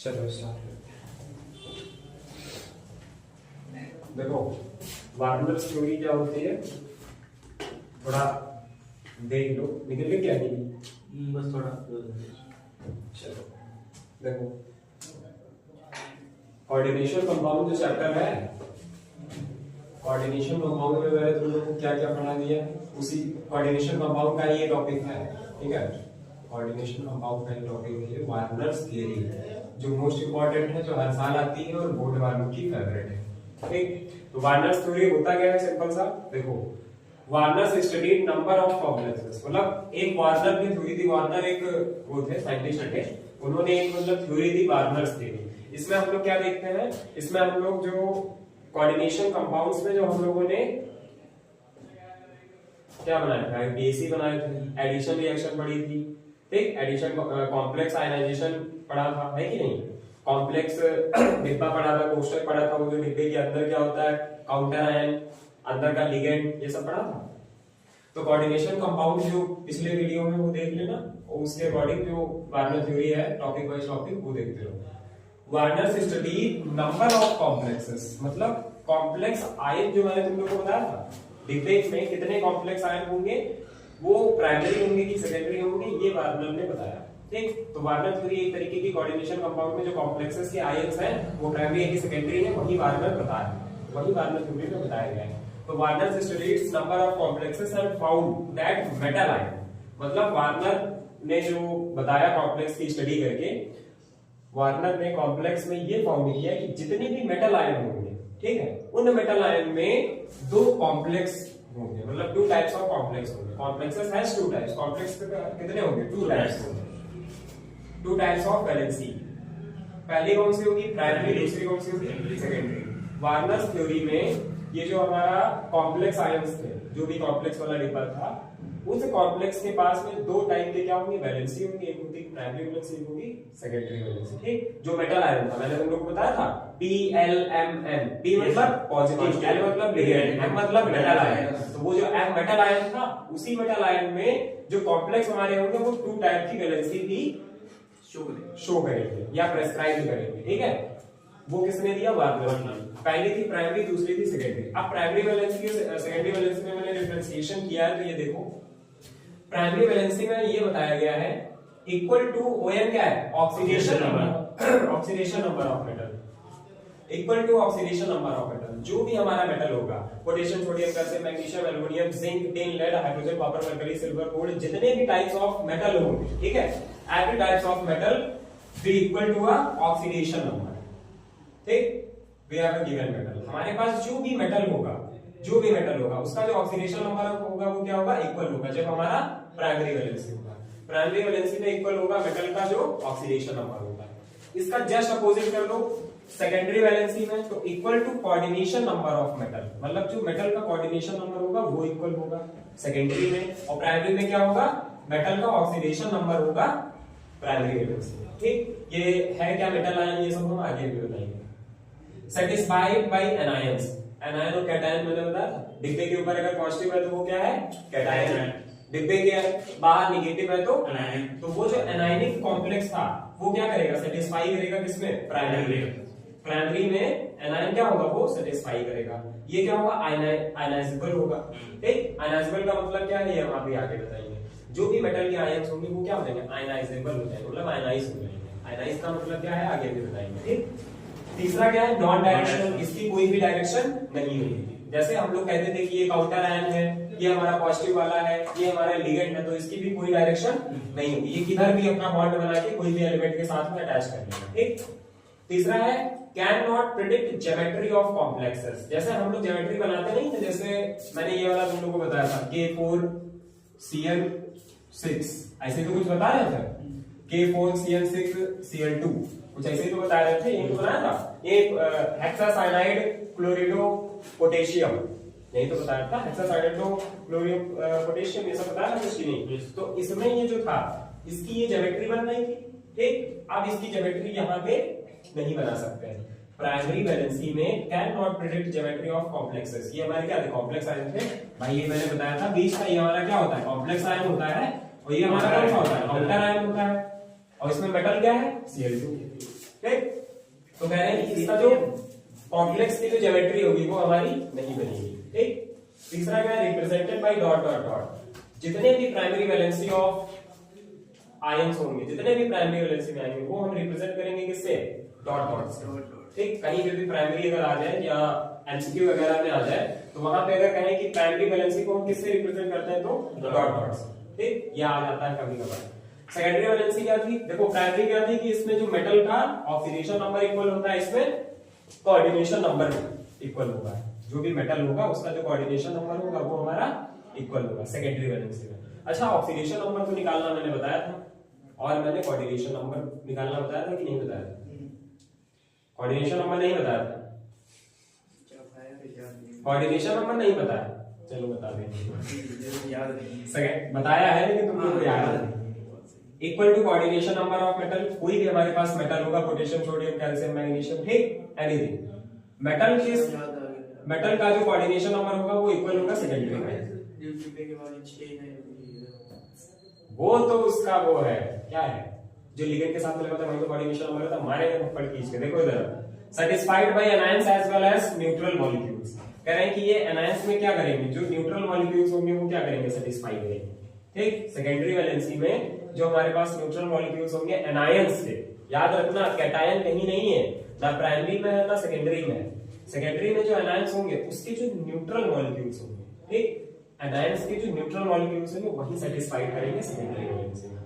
चलो स्टार्ट करते हैं। देखो वार्नर्स थ्योरी क्या होती है, थोड़ा देख लो, निकल के क्या नहीं बस थोड़ा। चलो देखो, कोऑर्डिनेशन कंपाउंड जो चैप्टर है, कोऑर्डिनेशन कंपाउंड में मैंने तुम लोगों को क्या क्या पढ़ा दिया, उसी कोऑर्डिनेशन कंपाउंड का ये टॉपिक है। ठीक है, कोऑर्डिनेशन कंपाउंड का ये टॉपिक है वार्नर्स थ्योरी, जो मोस्ट इंपॉर्टेंट है, जो हर साल आती है और बोर्ड वालों की फेवरेट है। ठीक, तो वार्नर्स थ्योरी होता क्या है, सिंपल सा देखो, Warners studied number of complexes, मतलब एक वार्नर की थ्योरी थी। वार्नर एक वो थे साइंटिस्ट थे, उन्होंने एक मतलब थ्योरी थी वार्नर्स थ्योरी। इसमें हम लोग क्या देखते हैं, इसमें हम लोग जो कोऑर्डिनेशन कंपाउंड्स में जो हम लोगों ने क्या बनाया था, बीएसी बनाए थे, एडिशन रिएक्शन पढ़ी थी। ठीक, एडिशन कॉम्प्लेक्स आयनाइजेशन पढ़ा था, है कि नहीं, कॉम्प्लेक्स डिब्बा पढ़ा था, कोष्टक पढ़ा था, वो जो डिब्बे के अंदर क्या होता है, काउंटर आयन, अंदर का लिगेंड, ये सब पढ़ा था। तो कोऑर्डिनेशन कंपाउंड जो पिछले वीडियो में वो देख लेना, और उसके अकॉर्डिंग जो वार्नर थ्योरी है, टॉपिक वाइज टॉपिक वो देखते रहो। Warners study number of complexes, मतलब कॉम्प्लेक्स आयन जो मैंने तुम लोग को बताया था, डिब्बे में कितने कॉम्प्लेक्स आयन होंगे, वो प्राइमरी होंगे कि सेकेंडरी होंगे, ये वार्नर ने बताया। ठीक, तो वार्नर थ्योरी एक तरीके की कोऑर्डिनेशन कंपाउंड में जो कॉम्प्लेक्सेस के आयन्स हैं वो प्राइमरी है कि सेकेंडरी है, वही वार्नर बताया, वही वार्नर थ्योरी में बताया गया है। तो Warner studies number of complexes and found that metal ion, मतलब वार्नर ने जो बताया कॉम्प्लेक्स की स्टडी करके, वार्नर ने कॉम्प्लेक्स में ये फाउंड किया कि जितने भी मेटल आयन होंगे, ठीक है, उन मेटल आयन में दो कॉम्प्लेक्स होंगे, मतलब टू टाइप्स ऑफ कॉम्प्लेक्स होंगे। Complexes has two types, complex कितने होंगे, टू टाइप्स होंगे, टू टाइप्स ऑफ वैलेंसी। पहली कौन सी होगी, प्राइमरी, दूसरी कौन सी होगी, सेकेंडरी। वार्नर्स थ्योरी में ये जो हमारा कॉम्प्लेक्स आयंस थे, जो भी कॉम्प्लेक्स वाला डिब्बा था, उस कॉम्प्लेक्स के पास में दो टाइप के क्या होंगे, वैलेंसी होंगी, एक होगी प्राइमरी वैलेंसी, एक होगी सेकेंडरी वैलेंसी। ठीक, जो मेटल आयन था मैंने तुम लोग को बताया था, PLMN, P मतलब पॉजिटिव, L मतलब लिगेंड, M मतलब मेटल आयन। तो वो जो M मेटल आयन था, उसी मेटल आयन में जो कॉम्प्लेक्स हमारे होंगे वो टू टाइप की वैलेंसी भी शो करेंगे या प्रेस्क्राइब करेंगे। ठीक है, वो किसने दिया, वार्नर ने। पहली थी प्राइमरी, दूसरी थी सेकेंडरी। अब प्राइमरी वैलेंसी और सेकेंडरी वैलेंसी में मैंने डिफरेंशिएशन किया है, तो ये देखो, प्राइमरी वैलेंसी में ये बताया गया है इक्वल टू ON क्या है, oxidation number, oxidation number of metal, equal to oxidation number of metal. जो भी हमारा मेटल होगा, potassium, sodium, calcium, magnesium, aluminium, zinc, tin, lead, hydrogen, copper, mercury, silver, gold, जितने भी टाइप्स ऑफ मेटल होंगे, ठीक है, every types of metal be equal to a oxidation number. ठीक, we have a given metal, हमारे पास जो भी मेटल होगा, जो भी मेटल होगा, उसका जो ऑक्सीडेशन नंबर होगा वो क्या होगा, इक्वल होगा, जब हमारा प्राइमरी वैलेंसी होगा। प्राइमरी वैलेंसी में इक्वल होगा मेटल का जो ऑक्सीडेशन नंबर होगा। इसका जस्ट अपोजिट कर लो सेकेंडरी वैलेंसी में, तो equal to coordination number of metal, मतलब जो मेटल का कोऑर्डिनेशन नंबर होगा वो इक्वल होगा सेकेंडरी में, और प्राइमरी में क्या होगा, मेटल का ऑक्सीडेशन नंबर होगा प्राइमरी वैलेंसी में। ठीक, ये है क्या मेटल आयन, ये सब हम आगे भी बताएंगे। सेटिस्फाइड बाय एनायंस, एनायन और कैटायन मैंने बताया था, डिब्बे के ऊपर अगर पॉजिटिव है तो वो क्या है, कैटायन है, डिब्बे के बाहर नेगेटिव है तो एनायन। तो वो जो एनायनिक कॉम्प्लेक्स था वो क्या करेगा, सेटिस्फाई करेगा किसमें, प्राइमरी में। प्राइमरी में एनायन क्या होगा, वो सेटिस्फाई करेगा। ये क्या होगा, आयनाइजेबल होगा। ठीक, आयनाइजेबल का मतलब क्या है, ये हम अभी आगे बताएंगे। जो भी मेटल के आयन्स होंगे वो क्या हो जाएंगे, आयनाइजेबल हो जाएंगे, मतलब आयनाइज हो जाएंगे। आयनाइज का मतलब क्या है, आगे भी बताएंगे। ठीक, तीसरा क्या है, नॉन डायरेक्शनल, इसकी कोई भी डायरेक्शन नहीं होगी। जैसे हम लोग कहते थे कि ये काउंटर आयन है, ये हमारा पॉजिटिव वाला है, ये हमारा लिगेंड है, तो इसकी भी कोई डायरेक्शन नहीं होगी, ये किधर भी अपना बॉन्ड बना के कोई भी एलिमेंट के साथ में अटैच कर लेगा। ठीक, तीसरा है can not predict geometry of complexes. जैसे हम लोग ज्योमेट्री बनाते नहीं थे, जैसे मैंने ये वाला तुम लोगों को बताया था K4Cl6, ऐसे तो कुछ बता रहे थे, K4Cl6Cl2, कुछ ऐसे ही तो बता रहे थे, ये तो बनाया था। ये हेक्सासाइनाइड क्लोरिडो पोटेशियम, नहीं तो बताया था, हेक्सासाइनाइड क्लोरिडो पोटेशियम, ये सब बताया था कुछ नहीं। तो इसमें ये जो था, इसकी ये ज्योमेट्री बन रही थी। ठीक, अब इसकी ज्योमेट्री यहाँ पे नहीं बना सकते हैं। प्राइमरी वैलेंसी में can not predict geometry of complexes. ये हमारे क्या थे, कॉम्प्लेक्स आयन थे भाई, ये मैंने बताया था बीच का, ये हमारा क्या होता है, कॉम्प्लेक्स आयन होता है, और ये हमारा कौन सा होता है, काउंटर आयन होता है, और इसमें मेटल क्या है, Cl2। ठीक। तो कह रहे हैं कि इसका जो कॉम्प्लेक्स की जो ज्योमेट्री होगी वो हमारी नहीं बनेगी, ठीक। तीसरा क्या है, represented by dot dot dot. जितने भी प्राइमरी वैलेंसी ऑफ आयंस होंगे, जितने भी प्राइमरी वैलेंसी में आएंगे वो हम रिप्रेजेंट करेंगे किससे, डॉट डॉट से, ठीक। कहीं पे भी प्राइमरी अगर आ जाए या एमसीक्यू वगैरह में आ जाए तो वहां पे अगर कहें कि प्राइमरी वैलेंसी को हम किससे रिप्रेजेंट करते हैं तो डॉट डॉट से, ठीक। ये आ जाता है कभी कभार। सेकेंडरी वैलेंसी क्या थी, देखो प्राइमरी क्या थी कि इसमें जो मेटल का ऑक्सीडेशन नंबर इक्वल होता है, इसमें कोऑर्डिनेशन नंबर इक्वल होगा, जो भी मेटल होगा उसका जो कोऑर्डिनेशन नंबर होगा वो हमारा इक्वल होगा सेकेंडरी वैलेंसी में। अच्छा, ऑक्सीडेशन नंबर तो निकालना मैंने बताया था और मैंने कोऑर्डिनेशन नंबर निकालना बताया था कि नहीं बताया था? कोऑर्डिनेशन नंबर नहीं बताया था, कोऑर्डिनेशन नंबर नहीं बताया, चलो बता दें, याद नहीं, सेकंड बताया है लेकिन तुम लोग को याद नहीं। Equal to coordination number of metal, कोई भी हमारे पास मेटल होगा, पोटेशियम, सोडियम, कैल्शियम, मैग्नीशियम, ठीक, एनीथिंग, मेटल किस मेटल का जो कोऑर्डिनेशन नंबर होगा वो इक्वल होगा सेकेंडरी में। वो तो उसका वो है, क्या है जो लिगेंड के साथ मिला था वही तो कोऑर्डिनेशन नंबर था, मारेंगे थप्पड़ खींच के। देखो इधर, satisfied by anions as well as neutral molecules, कह रहे हैं कि ये एनायंस में क्या करेंगे, जो न्यूट्रल मॉलिक्यूल्स होंगे वो क्या करेंगे, सेटिस्फाई करेंगे, ठीक। सेकेंडरी वैलेंसी में जो हमारे पास न्यूट्रल मॉलिक्यूल्स होंगे एनायंस से, याद रखना कैटायन कहीं नहीं है, ना प्राइमरी में है ना सेकेंडरी में है। सेकेंडरी में जो एनायंस होंगे उसके जो न्यूट्रल मॉलिक्यूल्स होंगे, ठीक, एनायंस के जो न्यूट्रल मॉलिक्यूल्स होंगे वही सेटिस्फाई करेंगे सेकेंडरी वैलेंसी में।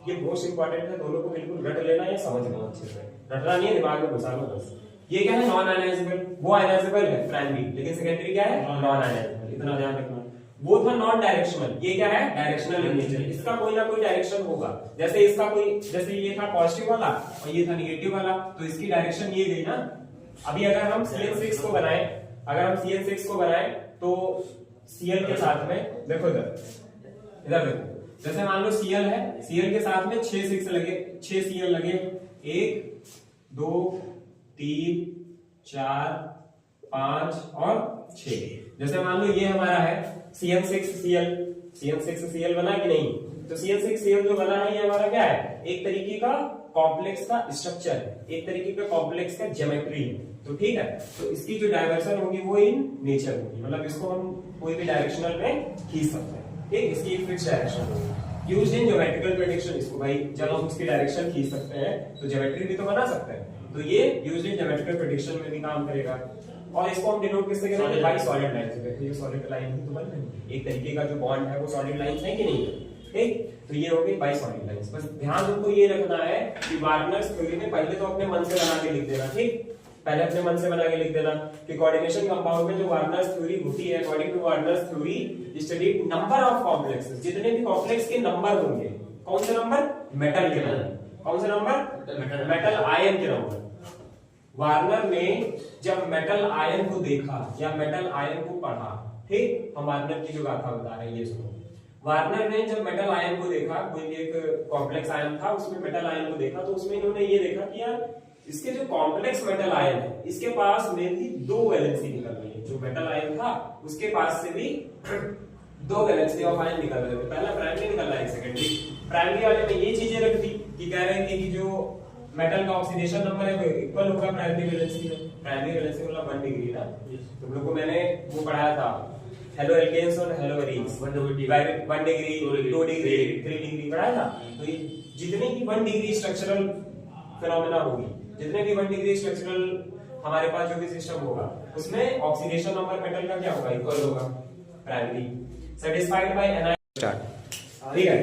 ये मोस्ट इंपॉर्टेंट है, दोनों को बिल्कुल रट लेना या समझ लेना अच्छे से, रटना नहीं है, दिमाग में घुसा लो बस। ये क्या है, नॉन आयनाइजेबल, वो आयनाइजेबल है प्राइमरी, लेकिन सेकेंडरी क्या है, नॉन आयनाइजेबल, इतना ध्यान रखना। वो था नॉन डायरेक्शनल, ये क्या है, डायरेक्शनल इन नेचर, इसका कोई ना कोई डायरेक्शन होगा, जैसे इसका कोई, जैसे ये था पॉजिटिव वाला और ये था नेगेटिव वाला, तो इसकी डायरेक्शन ये गई ना। अभी अगर हम CN6 को बनाएं, अगर हम CN6 को बनाएं तो Cl के साथ में, देखो इधर इधर देखो, जैसे मान लो Cl है, Cl के साथ में 6 Cl लगे, 1 2 3 4 5 और 6। जैसे मान लो ये हमारा है CN6Cl बना कि नहीं, तो CN6Cl जो बना है ये हमारा क्या है, एक तरीके का कॉम्प्लेक्स का स्ट्रक्चर है, एक तरीके का कॉम्प्लेक्स का ज्योमेट्री है, तो ठीक है। तो इसकी जो डायवर्सन होगी वो इन नेचर होगी, मतलब इसको हम कोई भी डायरेक्शनल में खींच सकते हैं, ठीक, इसकी एक फिक्स डायरेक्शन होगी। यूज्ड इन ज्योमेट्रिकल प्रेडिक्शन, इसको भाई जब हम उसकी डायरेक्शन खींच सकते हैं तो ज्योमेट्री भी तो बना सकते हैं, तो ये यूज्ड इन ज्योमेट्रिकल प्रेडिक्शन में भी काम करेगा। और इसको हम डिनोट किससे करेंगे, बाय सॉलिड लाइन से। देखो ये सॉलिड लाइन ही तो बन रही है, एक तरीके का जो बॉन्ड है वो सॉलिड लाइंस है कि नहीं है, ठीक। तो ये हो गई बाय सॉलिड लाइंस। बस ध्यान तुमको ये रखना है कि वार्नर्स थ्योरी में पहले तो अपने मन से बना के लिख देना, ठीक, पहले अपने मन से बना के लिख देना कि कोऑर्डिनेशन कंपाउंड में जो वार्नर्स थ्योरी होती है, according to Werner's theory studied number of complexes, जितने भी कॉम्प्लेक्स के नंबर होंगे, कौन से नंबर, मेटल के नंबर, कौन से नंबर, मेटल आयन के नंबर। वार्नर ने जब मेटल आयन को देखा या मेटल आयन को पढ़ा, ठीक, हम वार्नर की जो गाथा बता रहे हैं ये सुनो। वार्नर ने जब मेटल आयन को देखा, कोई भी एक कॉम्प्लेक्स आयन था उसमें मेटल आयन को देखा, तो उसमें इन्होंने ये देखा कि यार इसके जो कॉम्प्लेक्स मेटल आयन है इसके पास में भी 2 वैलेंसी निकल रही है, जो मेटल आयन था उसके पास से भी 2 वैलेंसी ऑफ आयन निकल रहे थे। पहला प्राइमरी निकल रहा है, सेकेंडरी। प्राइमरी वाले में ये चीजें रख दी कि कह रहे थे कि जो मेटल का ऑक्सीडेशन नंबर है वो इक्वल होगा प्राइमरी वैलेंसी में, प्राइमरी वैलेंसी मतलब 1 डिग्री ना। तुम लोग को मैंने वो पढ़ाया था, हेलो एल्केन्स और hello arenes, 1 degree 2 degree 3 degree पढ़ाया था। तो ये जितने भी 1 डिग्री स्ट्रक्चरल फिनोमेना होगी, जितने भी 1 डिग्री स्ट्रक्चरल हमारे पास जो भी सिस्टम होगा उसमें ऑक्सीडेशन नंबर मेटल का क्या होगा, इक्वल होगा primary. Satisfied by anion start, ठीक है।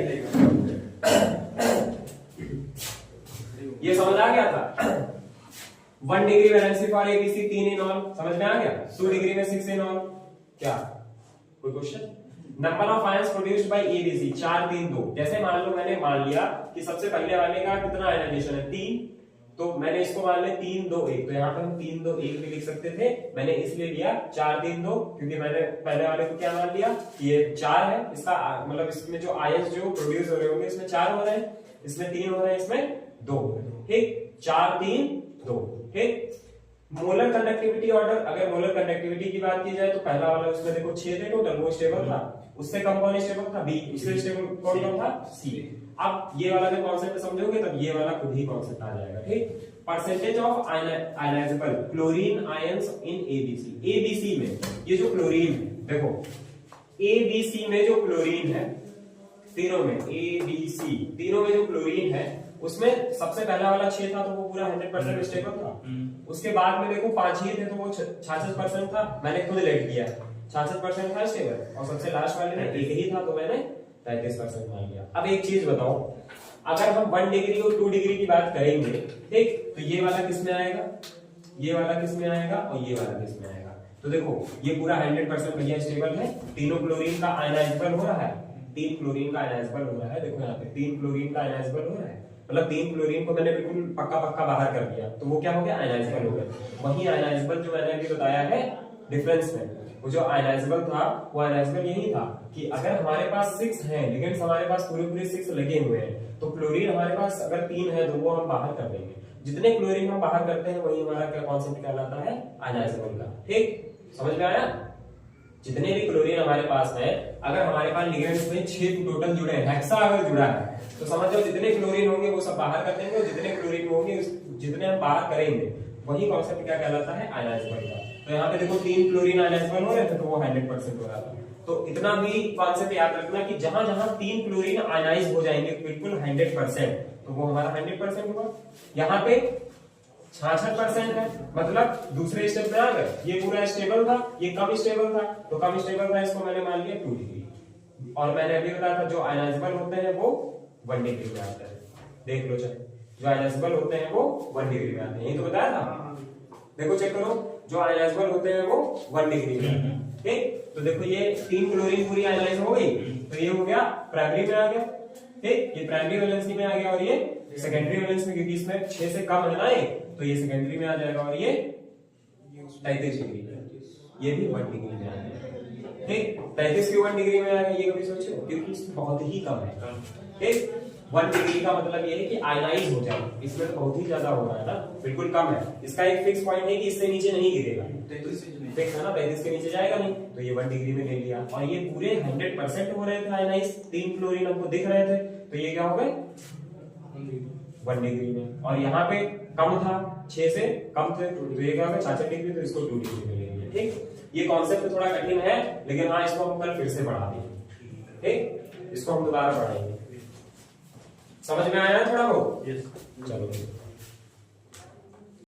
ये समझ आ गया था। 1 degree valency for ABC 3 in all, समझ में आ गया। 2 डिग्री में 6 इन ऑल, क्या कोई question. Number of ions produced by ABC 4 3 2। जैसे मान लो मैंने मान लिया कि सबसे पहले वाले का कितना आयनाइजेशन है 3, तो मैंने इसको मान लिया 3 2 1, तो यहाँ पर हम 3 2 1 भी लिख सकते थे, मैंने इसलिए लिया 4 3 2 क्योंकि मैंने पहले वाले को क्या मान लिया, ये 4 है, इसका मतलब इसमें जो आयंस जो प्रोड्यूस हो रहे होंगे इसमें 4 हो रहे हैं, इसमें 3 हो रहे हैं, इसमें 2, ठीक, 4 3 2, ठीक। मोलर कंडक्टिविटी ऑर्डर, अगर मोलर कंडक्टिविटी की बात की जाए तो पहला वाला उसमें देखो 6 थे टोटल, वो स्टेबल था, उससे कम कौन स्टेबल था, बी, उससे स्टेबल कौन था, सी। अब ये वाला जब कॉन्सेप्ट समझोगे तब ये वाला खुद ही कॉन्सेप्ट आ जाएगा, ठीक। Percentage of ionisable chlorine ions in ABC. ABC में ये जो क्लोरीन है, देखो एबीसी में जो क्लोरीन है, तीनों में एबीसी तीनों में जो क्लोरीन है उसमें सबसे पहला वाला 6 था तो वो पूरा 100% स्टेबल था। उसके बाद में देखो 5 ही थे तो वो 66% था, मैंने खुद लेट किया 66% था स्टेबल, और सबसे लास्ट वाले में एक ही था तो मैंने 33% मान लिया। अब एक चीज बताओ, अगर हम 1 डिग्री और 2 डिग्री की बात करेंगे, ठीक, तो ये वाला किस में आएगा, ये वाला किस में आएगा और ये वाला किस में आएगा। तो देखो ये पूरा 100% भैया स्टेबल है, तीनों क्लोरीन का आयनाइजेबल हो रहा है, 3 क्लोरीन का आयनाइजेबल हो रहा है। देखो यहाँ पे 3 क्लोरीन का आयनाइजेबल हो रहा है, मतलब 3 क्लोरीन को मैंने बिल्कुल पक्का पक्का बाहर कर दिया तो वो क्या हो गया, आयनाइजेबल हो गया। वही आयनाइजेबल जो मैंने अभी बताया है डिफरेंस में, वो जो आयनाइजेबल था वो आयनाइजेबल यही था कि अगर हमारे पास 6 हैं लेकिन हमारे पास पूरे 6 लगे हुए हैं तो क्लोरीन हमारे पास अगर 3 है तो वो हम बाहर कर देंगे। जितने क्लोरीन हम बाहर करते हैं वही हमारा क्या कॉन्सेप्ट कहलाता है, आयनाइजेबल का। ठीक, समझ में आया। जितने भी क्लोरीन हमारे पास है, अगर हमारे पास लिगेंड्स में 6 टोटल जुड़े हैं, हेक्सा अगर जुड़ा है तो समझ लो जितने क्लोरीन होंगे वो सब बाहर कर देंगे, और जितने क्लोरीन होंगे जितने हम बाहर करेंगे वही कॉन्सेप्ट क्या कहलाता है, आयनाइजेबल का। तो यहाँ पे देखो 3 क्लोरीन आयनाइजेबल हो रहे थे तो वो 100% हो रहा था। तो इतना भी कॉन्सेप्ट याद रखना कि जहां जहां 3 क्लोरीन आयनाइज हो जाएंगे बिल्कुल 100% तो वो हमारा 100% हुआ। यहाँ पे 66% है, मतलब दूसरे स्टेप में आ गए। ये पूरा स्टेबल था, ये कम स्टेबल था, तो कम स्टेबल था इसको मैंने मान लिया 2 डिग्री, और मैंने अभी बताया था जो आयनाइजेबल होते हैं वो 1 डिग्री में आते हैं। देख लो चलो, जो आयनाइजेबल होते हैं वो 1 डिग्री में आते हैं, यही तो बताया था। देखो चेक करो, जो आयनाइजेबल होते हैं वो 1 डिग्री में आते हैं। ठीक, तो देखो ये 3 क्लोरीन पूरी आयनाइज हो गई तो ये हो गया प्राइमरी में आ गया। ठीक, ये प्राइमरी वैलेंसी में आ गया और ये सेकेंडरी वैलेंस में, क्योंकि इसमें 6 से कम है ना तो ये सेकेंडरी में आ जाएगा, और ये 33 डिग्री में, ये भी 1 डिग्री में आ जाएगा। ठीक, 33 क्यों 1 डिग्री में आ गया ये कभी सोचो, क्योंकि इसमें बहुत ही कम है। ठीक, 1 डिग्री का मतलब ये है कि आयनाइज हो जाए, इसमें तो बहुत ही ज्यादा हो रहा है ना, बिल्कुल कम है। इसका एक फिक्स पॉइंट है कि इससे नीचे नहीं गिरेगा, फिक्स है ना, 33 के नीचे जाएगा नहीं, तो ये 1 डिग्री में ले लिया। और ये पूरे 100% हो रहे थे आयनाइज, 3 क्लोरीन हमको दिख रहे थे, तो ये क्या हो गए 1 डिग्री में। और यहाँ पे कम था, 6 से कम थे तो ये क्या हो गया 66 डिग्री, तो इसको 2 डिग्री में ले लिया। ठीक, ये कॉन्सेप्ट थोड़ा कठिन है लेकिन हाँ इसको हम कल फिर से पढ़ा देंगे। ठीक, इसको हम दोबारा पढ़ाएंगे। समझ में आया थोड़ा बहुत? चलो।